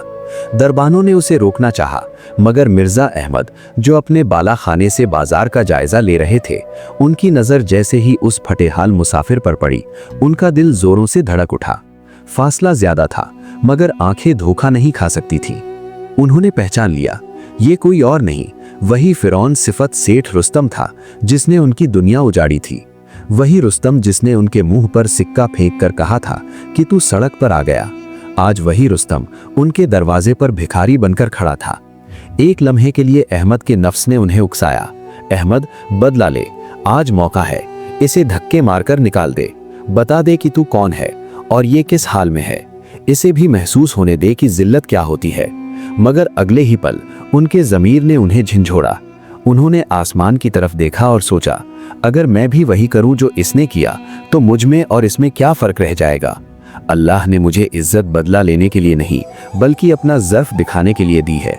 दरबानों ने उसे रोकना चाहा, मगर मिर्जा अहमद, जो अपने बाला खाने से बाजार का जायजा ले रहे थे, उनकी नजर जैसे ही उस फटेहाल मुसाफिर पर पड़ी, उनका दिल जोरों से धड़क उठा। फासला ज्यादा था, मगर आंखें धोखा नहीं खा सकती थीं। उन्होंने पहचान लिया, ये कोई और नहीं, वही फिरौन सिफत सेठ रुस्तम था, जिसने उनकी दुनिया उजाड़ी थी। वही रुस्तम जिसने उनके मुंह पर सिक्का फेंक कर कहा था कि तू सड़क पर आ गया। आज वही रुस्तम उनके दरवाजे पर भिखारी बनकर खड़ा था। एक लम्हे के लिए अहमद के नफ्स ने उन्हें उकसाया, अहमद बदला ले, आज मौका है, इसे धक्के मारकर निकाल दे, बता दे कि तू कौन है और ये किस हाल में है, इसे भी महसूस होने दे कि जिल्लत क्या होती है। मगर अगले ही पल उनके ज़मीर ने उन्हें झंझोड़ा। उन्होंने आसमान की तरफ देखा और सोचा, अगर मैं भी वही करूं जो इसने किया तो मुझ में और इसमें क्या फर्क रह जाएगा। अल्लाह ने मुझे इज्जत बदला लेने के लिए नहीं, बल्कि अपना ज़र्फ दिखाने के लिए दी है।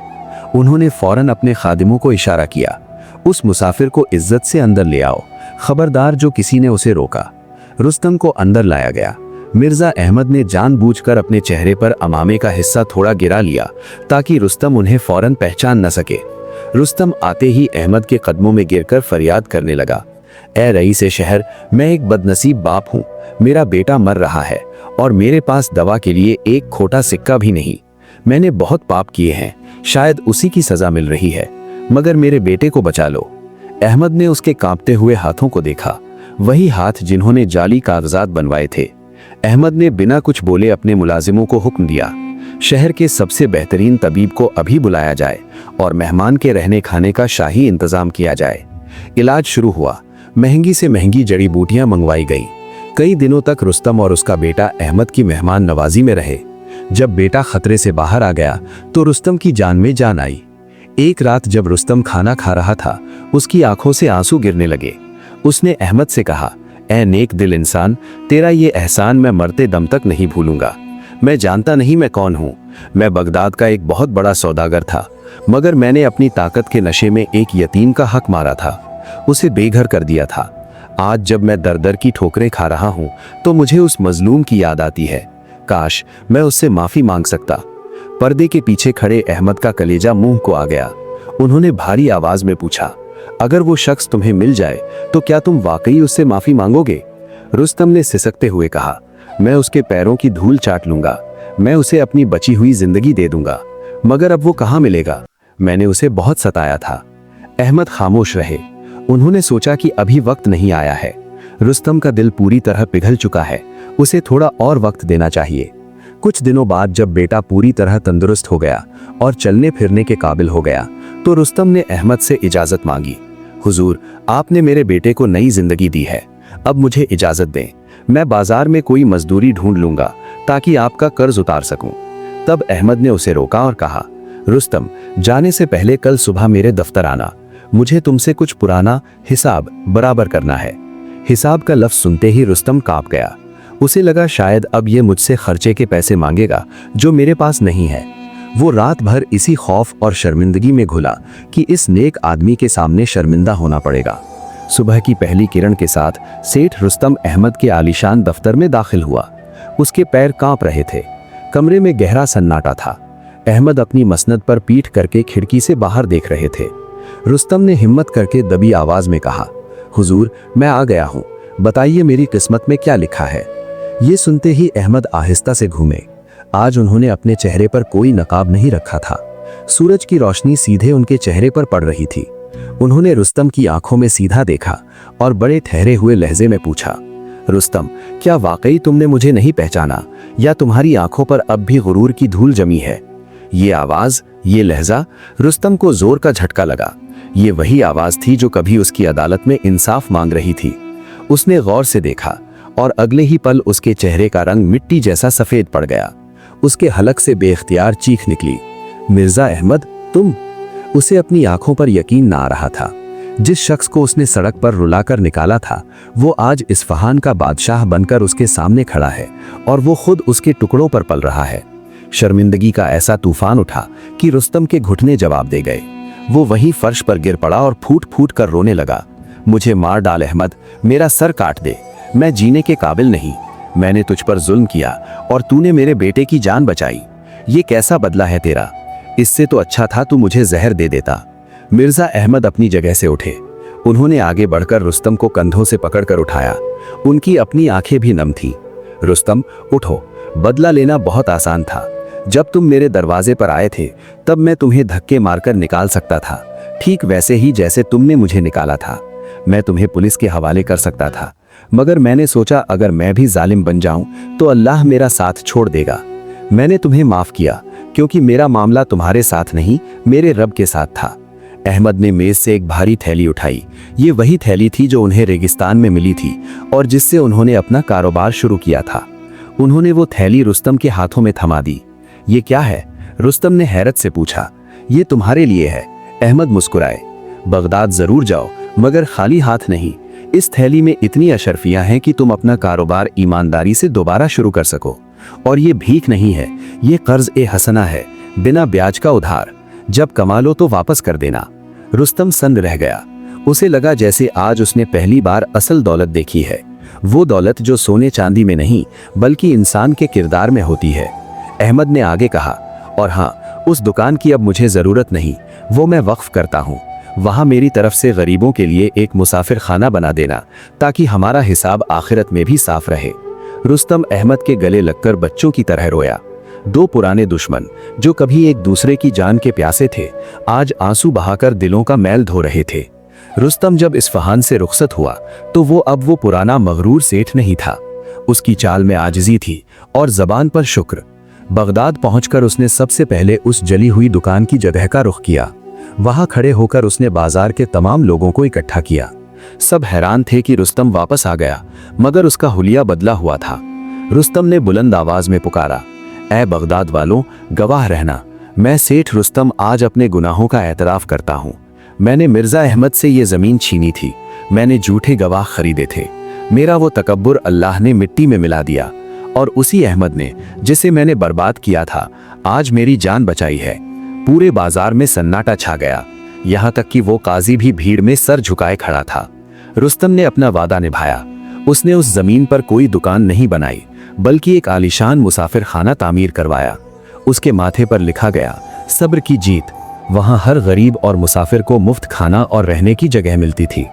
उन्होंने फौरन अपने खादिमों को इशारा किया, उस मुसाफिर को इज्जत से अंदर ले आओ, खबरदार जो किसी ने उसे रोका। रुस्तम को अंदर लाया गया। मिर्जा अहमद ने जानबूझकर अपने चेहरे पर अमामे का हिस्सा थोड़ा गिरा लिया ताकि रुस्तम उन्हें फौरन पहचान न सके। रुस्तम आते ही अहमद के कदमों में गिरकर फरियाद करने लगा, ए रईस शहर, मैं एक बदनसीब बाप हूँ, मेरा बेटा मर रहा है और मेरे पास दवा के लिए एक खोटा सिक्का भी नहीं। मैंने बहुत पाप किए हैं, शायद उसी की सजा मिल रही है, मगर मेरे बेटे को बचा लो। अहमद ने उसके कांपते हुए हाथों को देखा, वही हाथ जिन्होंने जाली कागजात बनवाए थे। अहमद ने बिना कुछ बोले अपने मुलाजिमों को हुक्म दिया, शहर के सबसे बेहतरीन तबीब को अभी बुलाया जाए और मेहमान के रहने खाने का शाही इंतजाम किया जाए। इलाज शुरू हुआ, महंगी से महंगी जड़ी बूटियां मंगवाई गईं। कई दिनों तक रुस्तम और उसका बेटा अहमद की मेहमान नवाजी में रहे। जब बेटा खतरे से बाहर आ गया तो रुस्तम की जान में जान आई। एक रात जब रुस्तम खाना खा रहा था, उसकी आंखों से आंसू गिरने लगे। उसने अहमद से कहा, ए नेक दिल इंसान, तेरा ये एहसान मैं मरते दम तक नहीं भूलूंगा। मैं जानता नहीं मैं कौन हूँ, मैं बगदाद का एक बहुत बड़ा सौदागर था, मगर मैंने अपनी ताकत के नशे में एक यतीम का हक मारा था, उसे बेघर कर दिया था। आज जब मैं दर दर की ठोकरें खा रहा हूँ तो मुझे उस मजलूम की याद आती है, काश मैं उससे माफी मांग सकता। पर्दे के पीछे खड़े अहमद का कलेजा मुंह को आ गया। उन्होंने भारी आवाज में पूछा, अगर वो शख्स तुम्हें मिल जाए तो क्या तुम वाकई उससे माफी मांगोगे? रुस्तम ने सिसकते हुए कहा, मैं उसके पैरों की धूल चाट लूंगा, मैं उसे अपनी बची हुई जिंदगी दे दूंगा, मगर अब वो कहाँ मिलेगा? मैंने उसे बहुत सताया था। अहमद खामोश रहे। उन्होंने सोचा कि अभी वक्त नहीं आया है। रुस्तम का दिल पूरी तरह पिघल चुका है, उसे थोड़ा और वक्त देना चाहिए। कुछ दिनों बाद जब बेटा पूरी तरह तंदुरुस्त हो गया और चलने फिरने के काबिल हो गया तो रुस्तम ने अहमद से इजाजत मांगी, हुजूर, आपने मेरे बेटे को नई जिंदगी दी है, अब मुझे इजाजत दें, मैं बाजार में कोई मजदूरी ढूंढ लूंगा ताकि आपका कर्ज उतार सकूं। तब अहमद ने उसे रोका और कहा, रुस्तम, जाने से पहले कल सुबह मेरे दफ्तर आना, मुझे तुमसे कुछ पुराना हिसाब बराबर करना है। हिसाब का लफ्ज सुनते ही रुस्तम कांप गया। उसे लगा शायद अब ये मुझसे खर्चे के पैसे मांगेगा जो मेरे पास नहीं है। वो रात भर इसी खौफ और शर्मिंदगी में घुला कि इस नेक आदमी के सामने शर्मिंदा होना पड़ेगा। सुबह की पहली किरण के साथ सेठ रुस्तम अहमद के आलीशान दफ्तर में दाखिल हुआ। उसके पैर कांप रहे थे। कमरे में गहरा सन्नाटा था। अहमद अपनी मसनद पर पीठ करके खिड़की से बाहर देख रहे थे। रुस्तम ने हिम्मत करके दबी आवाज में कहा, हुजूर, मैं आ गया हूँ, बताइए मेरी किस्मत में क्या लिखा है। ये सुनते ही अहमद आहिस्ता से घूमे। आज उन्होंने अपने चेहरे पर कोई नकाब नहीं रखा था। सूरज की रोशनी सीधे उनके चेहरे पर पड़ रही थी। उन्होंने रुस्तम की आंखों में सीधा देखा और बड़े ठहरे हुए लहजे में पूछा, रुस्तम, क्या वाकई तुमने मुझे नहीं पहचाना या तुम्हारी आंखों पर अब भी गुरूर की धूल जमी है? ये आवाज, ये लहजा, रुस्तम को जोर का झटका लगा। ये वही आवाज थी जो कभी उसकी अदालत में इंसाफ मांग रही थी। उसने गौर से देखा और अगले ही पल उसके चेहरे का रंग मिट्टी जैसा सफेद पड़ गया। उसके हलक से बेख्तियार चीख निकली, मिर्जा अहमद, तुम? उसे अपनी आंखों पर यकीन ना आ रहा था। जिस शख्स को उसने सड़क पर रुलाकर निकाला था, वो आज इस्फहान का बादशाह बनकर उसके सामने खड़ा है और वो खुद उसके टुकड़ों पर पल रहा है। शर्मिंदगी का ऐसा तूफान उठा कि रुस्तम के घुटने जवाब दे गए। वो वहीं फर्श पर गिर पड़ा और फूट फूट कर रोने लगा, मुझे मार डाल अहमद, मेरा सर काट दे, मैं जीने के काबिल नहीं। मैंने तुझ पर जुल्म किया और तूने मेरे बेटे की जान बचाई। ये कैसा बदला है तेरा? इससे तो अच्छा था तू मुझे जहर दे देता। मिर्जा अहमद अपनी जगह से उठे। उन्होंने आगे बढ़कर रुस्तम को कंधों से पकड़कर उठाया। उनकी अपनी आंखें भी नम थीं। रुस्तम, उठो, बदला लेना बहुत आसान था। जब तुम मेरे दरवाजे पर आए थे तब मैं तुम्हें धक्के मारकर निकाल सकता था, ठीक वैसे ही जैसे तुमने मुझे निकाला था। मैं तुम्हें पुलिस के हवाले कर सकता था, मगर मैंने सोचा अगर मैं भी जालिम बन जाऊं तो अल्लाह मेरा साथ छोड़ देगा। मैंने तुम्हें माफ किया क्योंकि मेरा मामला तुम्हारे साथ नहीं, मेरे रब के साथ था। अहमद ने मेज से एक भारी थैली उठाई। ये वही थैली थी जो उन्हें रेगिस्तान में मिली थी और जिससे उन्होंने अपना कारोबार शुरू किया था। उन्होंने वो थैली रुस्तम के हाथों में थमा दी। ये क्या है? रुस्तम ने हैरत से पूछा। ये तुम्हारे लिए है। अहमद मुस्कुराए। बगदाद जरूर जाओ, मगर खाली हाथ नहीं। इस थैली में इतनी अशरफियां हैं कि तुम अपना कारोबार ईमानदारी से दोबारा शुरू कर सको। और ये भीख नहीं है, ये कर्ज ए हसना है, बिना ब्याज का उधार। जब कमा लो तो वापस कर देना। रुस्तम सन्न रह गया। उसे लगा जैसे आज उसने पहली बार असल दौलत देखी है। वो दौलत जो सोने चांदी में नहीं बल्कि इंसान के किरदार में होती है। अहमद ने आगे कहा, और हाँ, उस दुकान की अब मुझे जरूरत नहीं, वो मैं वक्फ करता हूँ। वहां मेरी तरफ से गरीबों के लिए एक मुसाफिर खाना बना देना, ताकि हमारा हिसाब आखिरत में भी साफ रहे। रुस्तम अहमद के गले लगकर बच्चों की तरह रोया। दो पुराने दुश्मन जो कभी एक दूसरे की जान के प्यासे थे, आज आंसू बहाकर दिलों का मैल धो रहे थे। रुस्तम जब इस्फहान से रुखसत हुआ तो वो पुराना मगरूर सेठ नहीं था। उसकी चाल में आजिज़ी थी और जबान पर शुक्र। बगदाद पहुंचकर उसने सबसे पहले उस जली हुई दुकान की जगह का रुख किया। वहां खड़े होकर उसने बाजार के तमाम लोगों को इकट्ठा किया। सब हैरान थे कि रुस्तम वापस आ गया, मगर उसका हुलिया बदला हुआ था। रुस्तम ने बुलंद आवाज में पुकारा, ऐ बगदाद वालों, गवाह रहना, मैं सेठ रुस्तम आज अपने गुनाहों का एतराफ करता हूँ। मैंने मिर्जा अहमद से ये जमीन छीनी थी। मैंने झूठे गवाह खरीदे थे। मेरा वो तकब्बुर अल्लाह ने मिट्टी में मिला दिया, और उसी अहमद ने, जिसे मैंने बर्बाद किया था, आज मेरी जान बचाई है। पूरे बाजार में सन्नाटा छा गया, यहाँ तक कि वो काजी भी भीड़ में सर झुकाए खड़ा था। रुस्तम ने अपना वादा निभाया। उसने उस जमीन पर कोई दुकान नहीं बनाई, बल्कि एक आलीशान मुसाफिर खाना तामीर करवाया। उसके माथे पर लिखा गया, सब्र की जीत। वहां हर गरीब और मुसाफिर को मुफ्त खाना और रहने की जगह मिलती थी।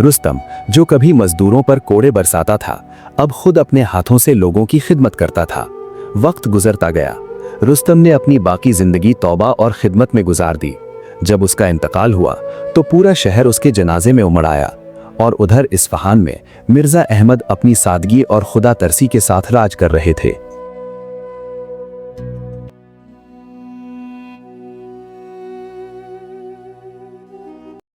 रुस्तम, जो कभी मजदूरों पर कोड़े बरसाता था, अब खुद अपने हाथों से लोगों की खिदमत करता था। वक्त गुजरता गया। रुस्तम ने अपनी बाकी जिंदगी तौबा और खिदमत में गुजार दी। जब उसका इंतकाल हुआ तो पूरा शहर उसके जनाजे में उमड़ आया, और उधर इस्फहान में मिर्जा अहमद अपनी सादगी और खुदा तरसी के साथ राज कर रहे थे।